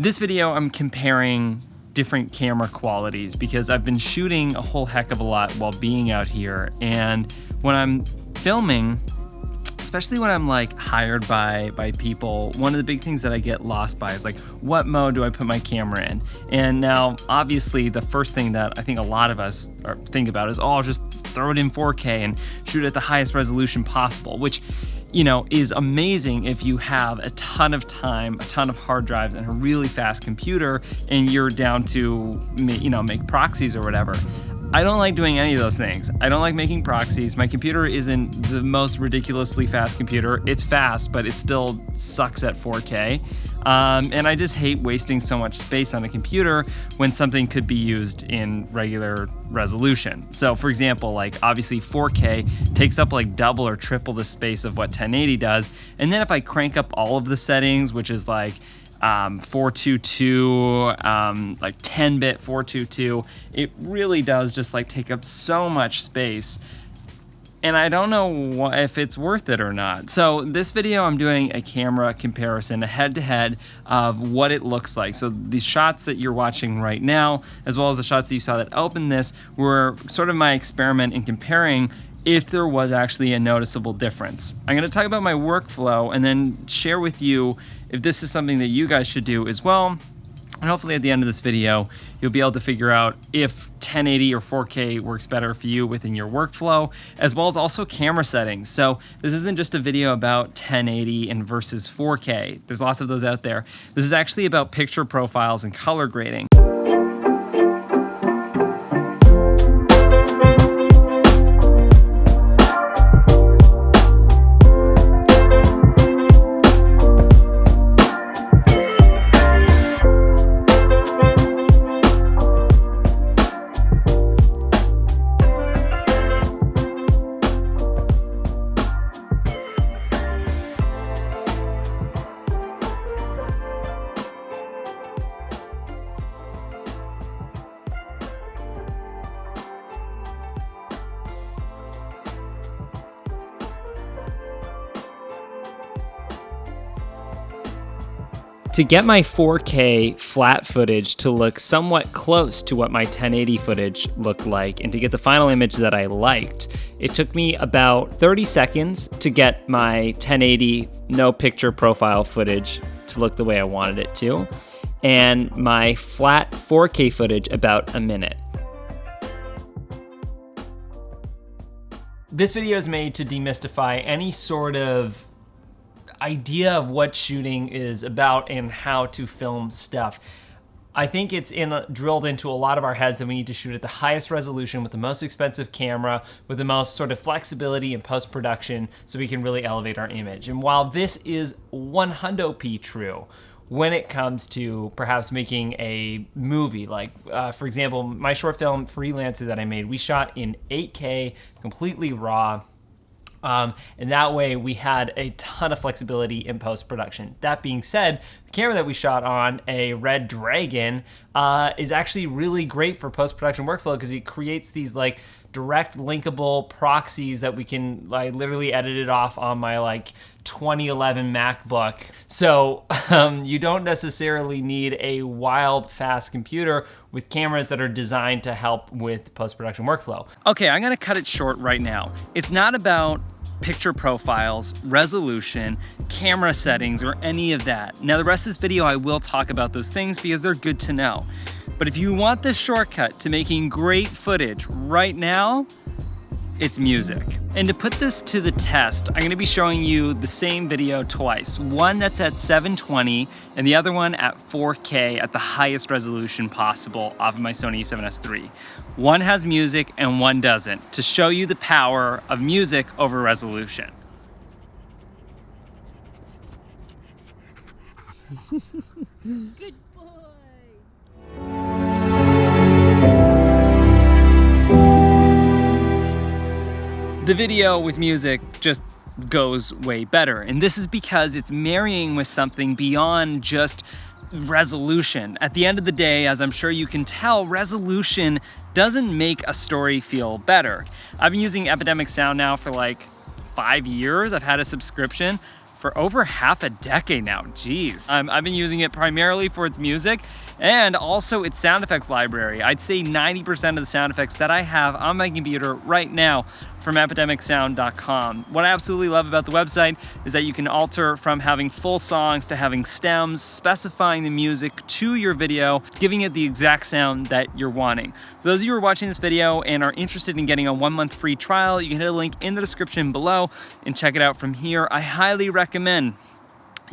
This video, I'm comparing different camera qualities because I've been shooting a whole heck of a lot while being out here. And when I'm filming, especially when I'm like hired by people, one of the big things that I get lost by is like, what mode do I put my camera in? And now, obviously, the first thing that I think a lot of us think about is, oh, just throw it in 4K and shoot at the highest resolution possible, which, you know, is amazing if you have a ton of time, a ton of hard drives, and a really fast computer, and you're down to, you know, make proxies or whatever. I don't like doing any of those things. I don't like making proxies. My computer isn't the most ridiculously fast computer. It's fast, but it still sucks at 4K. And I just hate wasting so much space on a computer when something could be used in regular resolution. So for example, like obviously 4K takes up like double or triple the space of what 1080 does. And then if I crank up all of the settings, which is like 422, like 10-bit 422, it really does just like take up so much space. And I don't know if it's worth it or not. So this video, I'm doing a camera comparison, a head-to-head of what it looks like. So these shots that you're watching right now, as well as the shots that you saw that opened this, were sort of my experiment in comparing if there was actually a noticeable difference. I'm gonna talk about my workflow and then share with you if this is something that you guys should do as well. And hopefully at the end of this video, you'll be able to figure out if 1080 or 4K works better for you within your workflow, as well as also camera settings. So this isn't just a video about 1080 and versus 4K. There's lots of those out there. This is actually about picture profiles and color grading. To get my 4K flat footage to look somewhat close to what my 1080 footage looked like, and to get the final image that I liked, it took me about 30 seconds to get my 1080 no picture profile footage to look the way I wanted it to, and my flat 4K footage about a minute. This video is made to demystify any sort of idea of what shooting is about and how to film stuff. I think it's drilled into a lot of our heads that we need to shoot at the highest resolution with the most expensive camera, with the most sort of flexibility in post-production, so we can really elevate our image. And while this is 100% true, when it comes to perhaps making a movie, like for example, my short film Freelancer that I made, we shot in 8K, completely raw. And that way we had a ton of flexibility in post-production. That being said, the camera that we shot on, a Red Dragon, is actually really great for post-production workflow because it creates these like direct linkable proxies that we can like literally edit it off on my like 2011 MacBook. So you don't necessarily need a wild fast computer with cameras that are designed to help with post-production workflow. Okay, I'm gonna cut it short right now. It's not about picture profiles, resolution, camera settings, or any of that. Now the rest of this video I will talk about those things because they're good to know. But if you want the shortcut to making great footage right now, it's music. And to put this to the test, I'm gonna be showing you the same video twice. One that's at 720 and the other one at 4K at the highest resolution possible off of my Sony a7S III. One has music and one doesn't, to show you the power of music over resolution. Good boy. The video with music just goes way better. And this is because it's marrying with something beyond just resolution. At the end of the day, as I'm sure you can tell, resolution doesn't make a story feel better. I've been using Epidemic Sound now for like 5 years. I've had a subscription. for over half a decade now. Jeez. I've been using it primarily for its music and also its sound effects library. I'd say 90% of the sound effects that I have on my computer right now from epidemicsound.com. What I absolutely love about the website is that you can alter from having full songs to having stems, specifying the music to your video, giving it the exact sound that you're wanting. For those of you who are watching this video and are interested in getting a 1-month free trial, you can hit a link in the description below and check it out from here. I highly recommend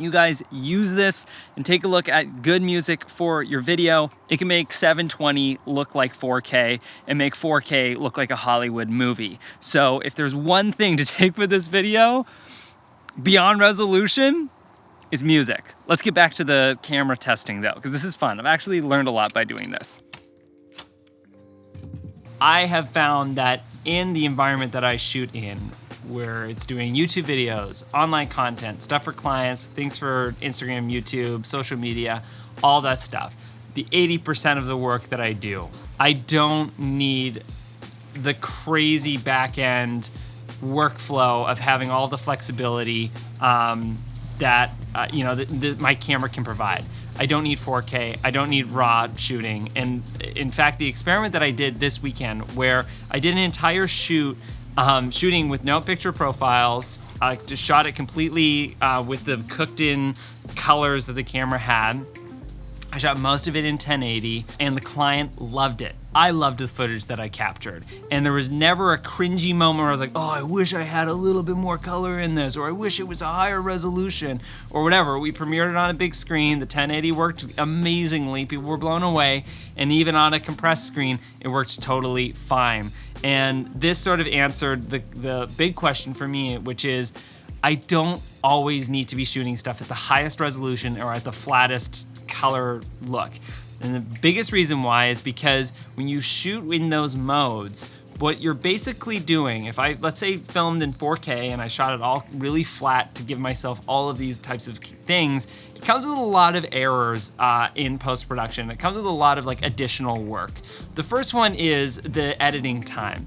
you guys use this and take a look at good music for your video. It can make 720 look like 4K and make 4K look like a Hollywood movie. So if there's one thing to take with this video, beyond resolution, is music. Let's get back to the camera testing though, because this is fun. I've actually learned a lot by doing this. I have found that in the environment that I shoot in, where it's doing YouTube videos, online content, stuff for clients, things for Instagram, YouTube, social media, all that stuff, the 80% of the work that I do, I don't need the crazy back-end workflow of having all the flexibility that my camera can provide. I don't need 4K, I don't need raw shooting. And in fact, the experiment that I did this weekend where I did an entire shooting with no picture profiles, just shot it completely with the cooked in colors that the camera had. I shot most of it in 1080 and the client loved it. I loved the footage that I captured. And there was never a cringy moment where I was like, oh, I wish I had a little bit more color in this, or I wish it was a higher resolution, or whatever. We premiered it on a big screen. The 1080 worked amazingly. People were blown away. And even on a compressed screen, it worked totally fine. And this sort of answered the big question for me, which is, I don't always need to be shooting stuff at the highest resolution or at the flattest color look. And the biggest reason why is because when you shoot in those modes, what you're basically doing, if I, let's say, filmed in 4K and I shot it all really flat to give myself all of these types of things, it comes with a lot of errors in post-production. It comes with a lot of additional work. The first one is the editing time.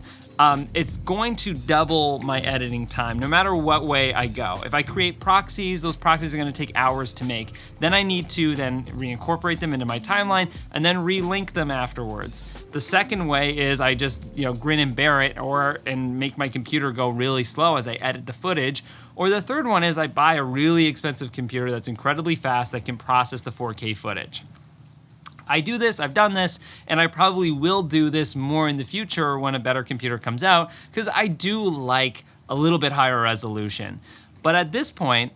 It's going to double my editing time no matter what way I go. If I create proxies, those proxies are gonna take hours to make. Then I need to then reincorporate them into my timeline and then relink them afterwards. The second way is I just grin and bear it and make my computer go really slow as I edit the footage. Or the third one is I buy a really expensive computer that's incredibly fast that can process the 4K footage. I do this, I've done this, and I probably will do this more in the future when a better computer comes out, because I do like a little bit higher resolution. But at this point,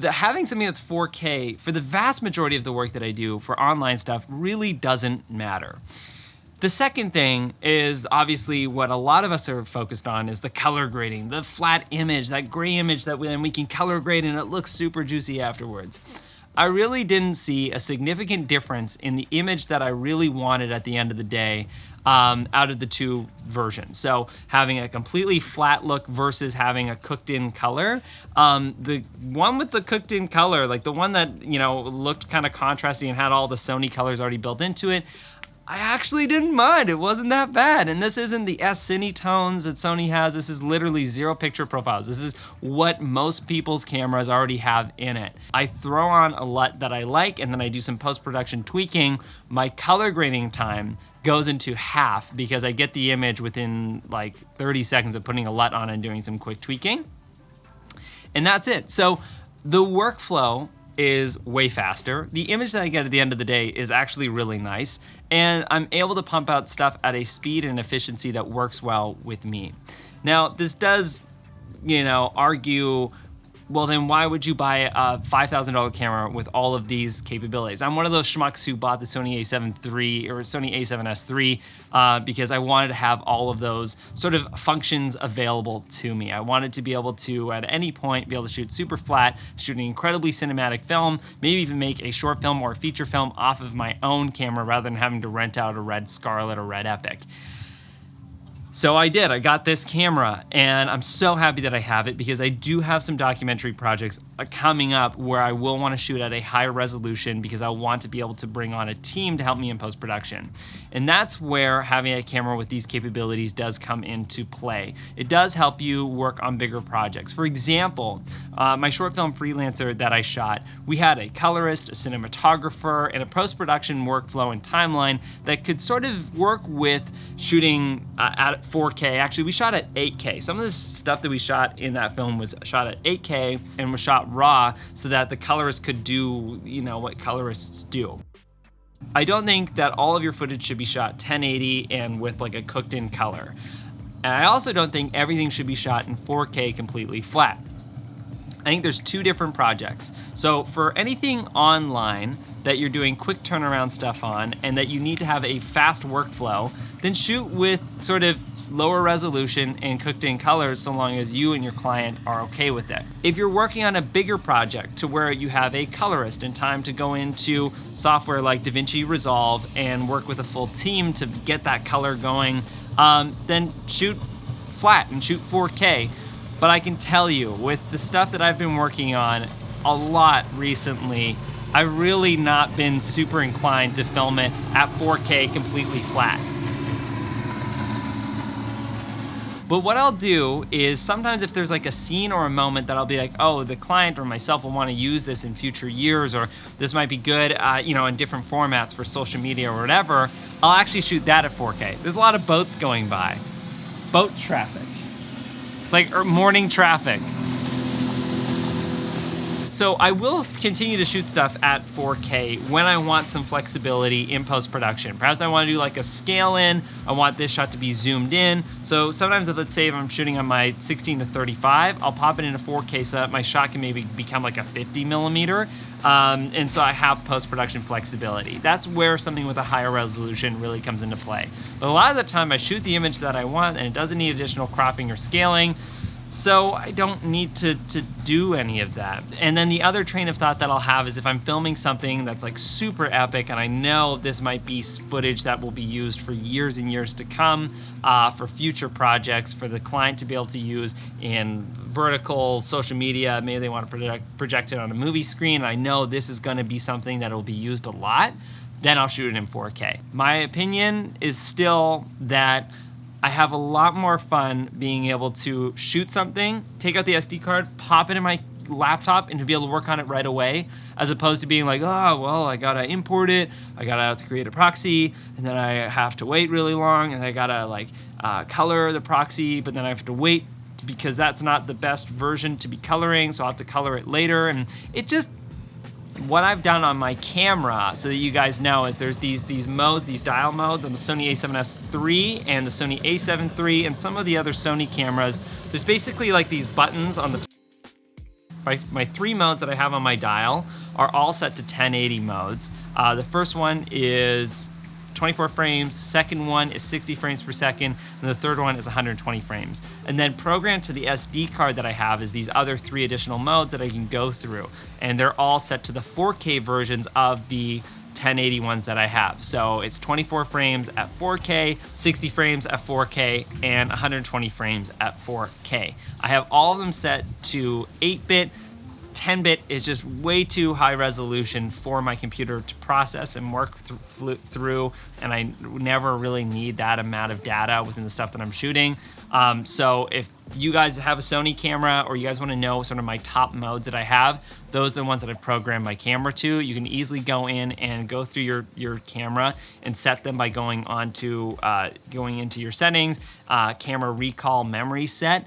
having something that's 4K for the vast majority of the work that I do for online stuff really doesn't matter. The second thing is obviously what a lot of us are focused on is the color grading, the flat image, that gray image that we can color grade and it looks super juicy afterwards. I really didn't see a significant difference in the image that I really wanted at the end of the day out of the two versions. So having a completely flat look versus having a cooked in color. The one with the cooked in color, like the one that looked kind of contrasty and had all the Sony colors already built into it, I actually didn't mind. It wasn't that bad. And this isn't the S-Cine tones that Sony has. This is literally 0 picture profiles. This is what most people's cameras already have in it. I throw on a LUT that I like and then I do some post-production tweaking. My color grading time goes into half because I get the image within 30 seconds of putting a LUT on and doing some quick tweaking. And that's it. So the workflow is way faster. The image that I get at the end of the day is actually really nice, and I'm able to pump out stuff at a speed and efficiency that works well with me. Now, this does, argue, well then why would you buy a $5,000 camera with all of these capabilities? I'm one of those schmucks who bought the Sony a7 III or Sony a7S III because I wanted to have all of those sort of functions available to me. I wanted to be able to, at any point, be able to shoot super flat, shoot an incredibly cinematic film, maybe even make a short film or a feature film off of my own camera rather than having to rent out a Red Scarlet or Red Epic. So I did, I got this camera and I'm so happy that I have it because I do have some documentary projects coming up where I will want to shoot at a higher resolution because I want to be able to bring on a team to help me in post-production. And that's where having a camera with these capabilities does come into play. It does help you work on bigger projects. For example, my short film Freelancer that I shot, we had a colorist, a cinematographer, and a post-production workflow and timeline that could sort of work with shooting at 4K. Actually, we shot at 8K. Some of the stuff that we shot in that film was shot at 8K and was shot raw so that the colorist could do, what colorists do. I don't think that all of your footage should be shot 1080 and with like a cooked in color. And I also don't think everything should be shot in 4K completely flat. I think there's two different projects. So for anything online that you're doing quick turnaround stuff on and that you need to have a fast workflow, then shoot with sort of lower resolution and cooked in colors so long as you and your client are okay with it. If you're working on a bigger project to where you have a colorist and time to go into software like DaVinci Resolve and work with a full team to get that color going, then shoot flat and shoot 4K. But I can tell you, with the stuff that I've been working on a lot recently, I've really not been super inclined to film it at 4K completely flat. But what I'll do is sometimes if there's like a scene or a moment that I'll be like, oh, the client or myself will want to use this in future years, or this might be good, in different formats for social media or whatever, I'll actually shoot that at 4K. There's a lot of boats going by. Boat traffic. It's like morning traffic. So I will continue to shoot stuff at 4K when I want some flexibility in post-production. Perhaps I want to do like a scale in, I want this shot to be zoomed in. So sometimes let's say if I'm shooting on my 16 to 35, I'll pop it into 4K so that my shot can maybe become like a 50 millimeter. And so I have post-production flexibility. That's where something with a higher resolution really comes into play. But a lot of the time I shoot the image that I want and it doesn't need additional cropping or scaling. So I don't need to do any of that. And then the other train of thought that I'll have is if I'm filming something that's like super epic and I know this might be footage that will be used for years and years to come, for future projects, for the client to be able to use in vertical social media, maybe they want to project it on a movie screen, and I know this is going to be something that will be used a lot, then I'll shoot it in 4K. My opinion is still that I have a lot more fun being able to shoot something, take out the SD card, pop it in my laptop, and to be able to work on it right away, as opposed to being like, oh, well, I gotta import it, I gotta have to create a proxy, and then I have to wait really long, and I gotta color the proxy, but then I have to wait because that's not the best version to be coloring, so I'll have to color it later, and it just, what I've done on my camera, so that you guys know, is there's these modes, these dial modes on the Sony a7S III and the Sony a7 III and some of the other Sony cameras. There's basically like these buttons on the my three modes that I have on my dial are all set to 1080 modes. The first one is 24 frames, second one is 60 frames per second, and the third one is 120 frames. And then programmed to the SD card that I have is these other three additional modes that I can go through. And they're all set to the 4K versions of the 1080 ones that I have. So it's 24 frames at 4K, 60 frames at 4K, and 120 frames at 4K. I have all of them set to 8-bit. 10-bit is just way too high resolution for my computer to process and work through, and I never really need that amount of data within the stuff that I'm shooting. So if you guys have a Sony camera or you guys want to know sort of my top modes that I have, those are the ones that I've programmed my camera to. You can easily go in and go through your camera and set them by going into your settings, camera recall memory set,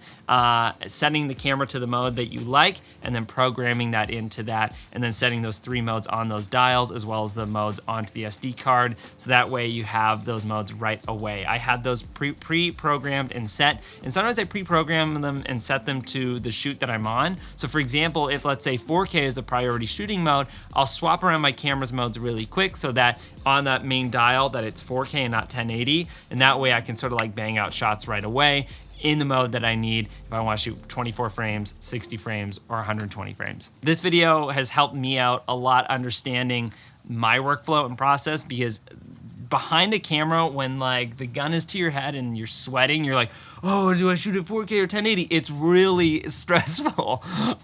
setting the camera to the mode that you like, and then programming that into that, and then setting those three modes on those dials as well as the modes onto the SD card, so that way you have those modes right away. I had those pre-programmed and set, and sometimes I pre-program them and set them to the shoot that I'm on. So for example, if let's say 4K is the priority shooting mode, I'll swap around my camera's modes really quick so that on that main dial that it's 4K and not 1080, and that way I can sort of like bang out shots right away in the mode that I need if I want to shoot 24 frames, 60 frames, or 120 frames. This video has helped me out a lot understanding my workflow and process, because behind a camera when like the gun is to your head and you're sweating, you're like, oh, do I shoot at 4K or 1080? It's really stressful. But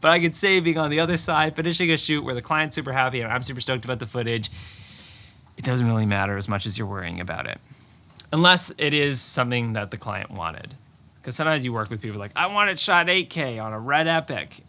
I could say being on the other side, finishing a shoot where the client's super happy and I'm super stoked about the footage, it doesn't really matter as much as you're worrying about it. Unless it is something that the client wanted. Because sometimes you work with people like, I want it shot 8K on a Red Epic.